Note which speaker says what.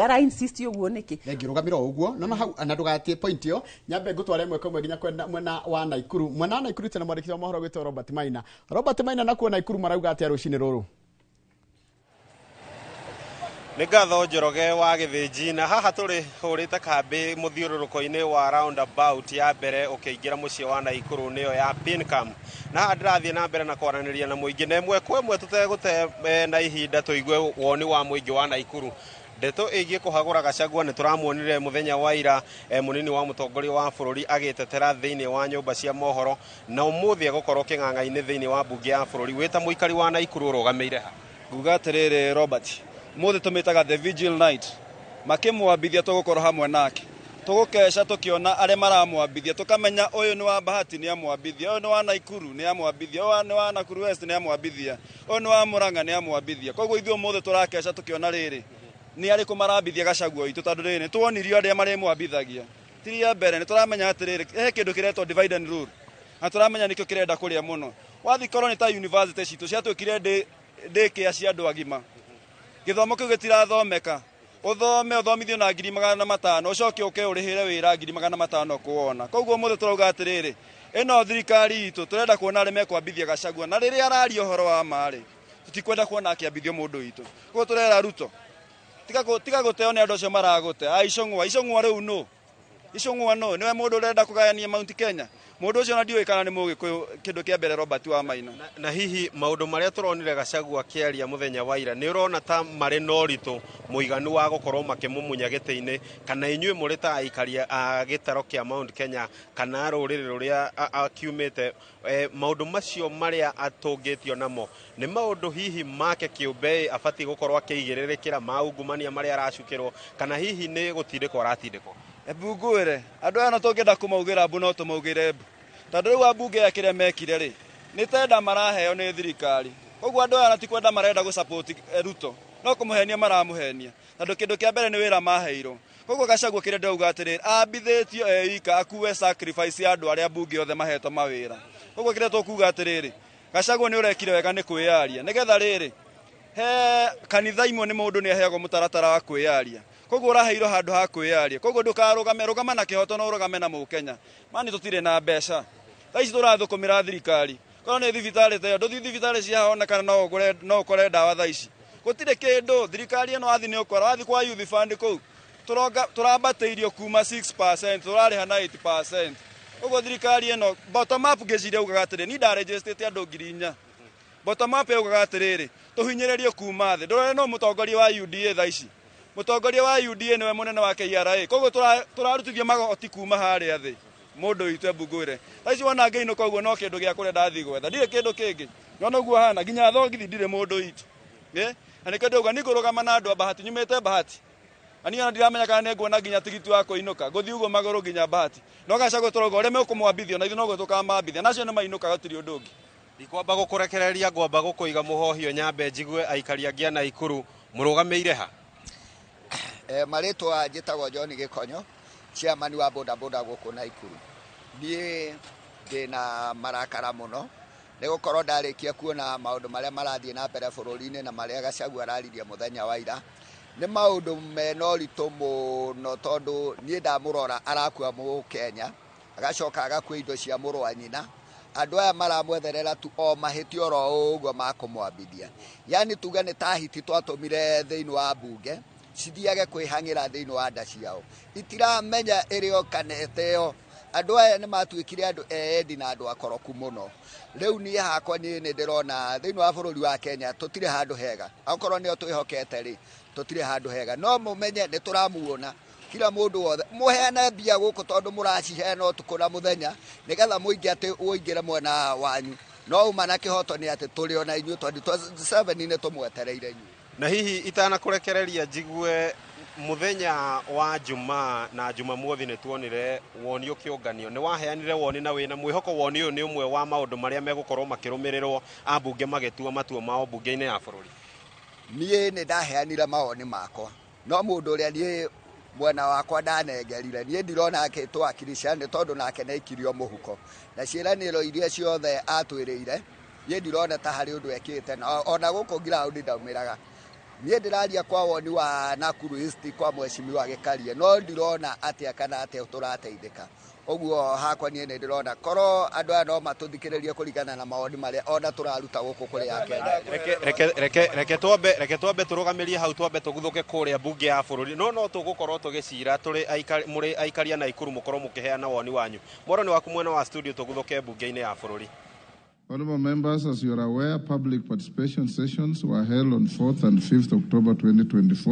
Speaker 1: ara insist uguo niki
Speaker 2: ngirugamira uguo na hau na ndugatie point yo nyambe ngutware mwe komwe ginya kwenda mwena wa Nakuru mwena Nakuru tena mwandiki wa mohoro gwitwa Robert Maina nakuo Nakuru marauga atia rũciinĩ rũrũ
Speaker 3: Nĩngatho Njoroge wa Gĩthĩnji na haha tũrĩ hũrĩte kambĩ mũthiũrũrũko-inĩ wa roundabout ya mbere ũkĩingĩra mũciĩ wa Nakuru nĩyo ya Pincam na haha ndĩrathiĩ na mbere na kwaranĩria na mũingĩ na ĩmwe kwa ĩmwe tũtegũte na ihinda tũigue woni wa mũingĩ wa Nakuru ndeto ĩgiĩ kũhagũra Gachagua nĩ tũramuonire mũthenya wa ira mũnini wa mũtongoria wa bũrũri agĩtetera thĩinĩ wa nyũmba cia mohoro na ũmũthĩ agũkorwo kĩng'ang'a-inĩ thĩinĩ wa mbunge ya bũrũri wĩta mũikari wa Nakuru ũrũgamĩire ha
Speaker 4: nguga atĩrĩrĩ Robert mũthĩ tũmĩtaga the vigil night makĩmwambithia tũgũkorwo hamwe nake tũgũkeca tũkĩona arĩa maramwambithia tũkamenya ũyũ nĩ wa Bahati nĩ amwambithia ũyũ nĩ wa Nakuru nĩ amwambithia ũyũ nĩ wa Nakuru West nĩ amwambithia ũyũ nĩ wa Murang'a nĩ amwambithia koguo ithuĩ mũthĩ tũrakeca tũkĩona rĩrĩ nĩ arĩkũ marambithia Gachagua itũ tondũ rĩrĩ nĩ tuonirio arĩa marĩmwambithagia tiria mbere nĩ tũramenya atĩrĩrĩ he kĩndũ kĩretwo divide and rule na tũramenya nĩkĩo kĩrenda kũrĩa mũno wathi korwo nĩ ta university citũ ciatwĩkire ndĩkĩa cia andũ agima gĩthomo kĩu gĩtirathomeka ũthomithio na 500 ũcoke ũke ũrĩhĩre wĩra 500 kuona koguo mũthĩ tũrauga atĩrĩrĩ ĩno thirikari itũ tũrenda kuona arĩa mekwambithia Gachagua na rĩrĩa araria ũhoro wa marĩ tutikwenda kuona akĩambithio mũndũ witũ koguo tũrera Ruto tiga gũteo nĩ andũ acio maragũte icong'wa rĩu no icong'wa no nĩwe mũndũ ũrenda kũgayania Mount Kenya mũndũ ũcio na ndiũĩ kana nĩ mũgĩkũyũ kĩndũ kĩa mbere Robert wa Maina
Speaker 3: na hihi maũndũ marĩa tũronire Gachagua kĩaria mũthenya wa ira nĩ ũrona ta marĩ na ũritũ mũiganu wa gũkorwo makĩmũmunya gĩtĩ-inĩ kana inyuĩ mũrĩ ta aikari a gĩtaro kĩa Mount Kenya kana rũrĩrĩ rũrĩa akiumĩte maũndũ macio marĩa atũngĩtio namo nĩ maũndũ hihi make kĩũmbe abatiĩ gũkorwo akĩigĩrĩrĩkĩra maungumania marĩa aracukĩrwo kana hihi nĩ gũtindĩkwo aratindĩkwo
Speaker 4: ebunguĩre andũ aya no tũngĩenda kũmaugĩra mbu no tũmaugĩre mbu tondũ rĩu ambunge ya kĩrĩa mekire rĩ nĩ tenda maraheo nĩ thirikari koguo andũ aya tikwenda marenda gũsupport Ruto no kũmũhenia maramũhenia tondũ kĩndũ kĩa mbere nĩ wĩra maheirwo koguo Gachagua kĩrĩa ndĩrauga atĩrĩrĩ ambithĩtio eika akuwe sacrifice ya andũ arĩa ambunge othe mahetwo mawĩra koguo kĩrĩa tũkuga atĩrĩrĩ Gachagua nĩ ũrekire wega nĩ kwĩyaria nĩgetha rĩrĩ he kanitha imwe nĩ mũndũ nĩ aheagwo mũtaratara wa kwĩyaria koguo ũraheirwo handũ ha kwĩyaria koguo rũgama na kĩhoto no rũgame na Mũkenya mani tũtirĩ na mbeca thaa ici tũrathũkũmĩra thirikari korwo nĩ thibitarĩ teyo ndũthi thibitarĩ ciahonekana no ũkore ndawa thaa ici gũtirĩ kĩndũ thirikari ĩno wathi nĩ ũkora wathi kwa youth fund kũu tũrambatĩirio kuma 6% tũrarĩha na 8% koguo thirikari ĩno bottom up ngĩciria ugaga atĩrĩ ni ndarejestĩte andũ 4,000 bottom up ugaga atĩrĩrĩ tũhinyĩrĩrio kuma thĩ ndũrore no mũtongoria wa UDA thaa ici mũtongoria wa UDA nĩwe mũnene wa KRA koguo tũrarutithio magoti kuma harĩa thĩ mũndũ witũ ebunguĩre thaa ici wona ngĩinũka koguo no kĩndũ gĩa kũrĩa ndathi gwetha ndirĩ kĩndũ kĩngĩ no noguo hana nginya thogithi ndirĩ mũndũ witũ na nĩkĩo ndauga nĩ kũrũgama na andũ a Bahati nyumĩte Bahati ani ona ndiramenya kana nĩ nguona nginya tigiti wa kũinũka gũthiĩ ũguo magũrũ nginya Bahati no Gachagua tũrauga ũrĩa megũkũmwambithia na ithuĩ noguo tũkamambithia nacio nĩ mainũka gũtirĩ ũndũ ũngĩ
Speaker 3: ikwamba gũkũrekereria ngwamba gũkũiga mũhohio nyambe njigue aikari angĩ a Nakuru mũrũgamĩire ha
Speaker 5: marĩtwa njĩtagwo John Gĩkonyo chairman wa bodaboda gũkũ Nakuru niĩ ndĩna marakara mũno nĩ gũkorwo ndarĩkia kuona maũndũ marĩa marathiĩ na mbere bũrũri-inĩ na marĩa Gachagua araririe mũthenya wa ira nĩ maũndũ mena ũritũ mũno tondũ niĩ ndamũrora arakua Mũkenya agacoka agakua indo cia mũrũ wa nyina andũ aya maramwetherera tu o mahĩtia oro ũguo makũmwambithia yani tuge nĩ tahiti twatũmire thĩinĩ wa mbunge cithiage kwĩhang'ĩra thĩinĩ wa nda ciao itiramenya ĩrĩo kaneteo andũ aya nĩ matuĩkire andũ endi na andũ akoroku mũno rĩu niĩ hakwa niĩ nĩ ndĩrona thĩinĩ wa bũrũri wa Kenya tũtirĩ handũ hega akorwo nĩo twĩhokete rĩ tũtirĩ handũ hega no mũmenye nĩ tũramuona kila mũndũ wothe mũheane mbia gũkũ tondũ mũraciheana ũtukũ na mũthenya nĩgetha mũingĩ atĩ ũingĩre mwena wanyu no uma na kĩhoto nĩ atĩ tũrĩ ona inyuĩ 27 nĩ tũmwetereire inyuĩ
Speaker 3: na hihi itanakũrekereria njigue muthenya wa Juma na Jumamothi nĩ tuonire woni ũkĩũnganio nĩ waheanire woni na wĩna mwĩhoko woni ũyũ nĩ ũmwe wa maũndũ marĩa megũkorwo makĩrũmĩrĩrwo ambunge magĩtua matua mao mbunge-inĩ ya bũrũri
Speaker 5: niĩ nĩ ndaheanire mawoni makwa no mũndũ ũrĩa niĩ mwena wakwa ndanengerire niĩ ndirona akĩtwo akirisha nĩ tondũ nake nĩ aikirio mũhuko na ciĩranĩro iria ciothe atwĩrĩire niĩ ndirona ta harĩ ũndũ ekĩte ona gũkũ ground ndaumĩraga niĩ ndĩraria kwa woni wa Nakuru East kwa mheshimiwa Gĩkaria no ndirona atĩa kana atĩa tũrateithĩka ũguo hakwa niĩ nĩ ndĩrona korwo andũ aya no matũthikĩrĩrie kũringana na maoni marĩa ona tũraruta gũkũ kũrĩ Akenya.
Speaker 3: Reke twambe tũrũgamĩrie hau twambe tũguthũke kũrĩa mbunge ya bũrũri no tũgũkorwo tũgĩcira tũrĩ mũrĩ Aikari na Nakuru mũkorwo mũkĩheana woni wanyu. Mwaroni waku mwena wa studio tũguthũke mbunge-inĩ ya bũrũri.
Speaker 6: Honorable members, as you are aware, public participation sessions were held on 4th and 5th October 2024.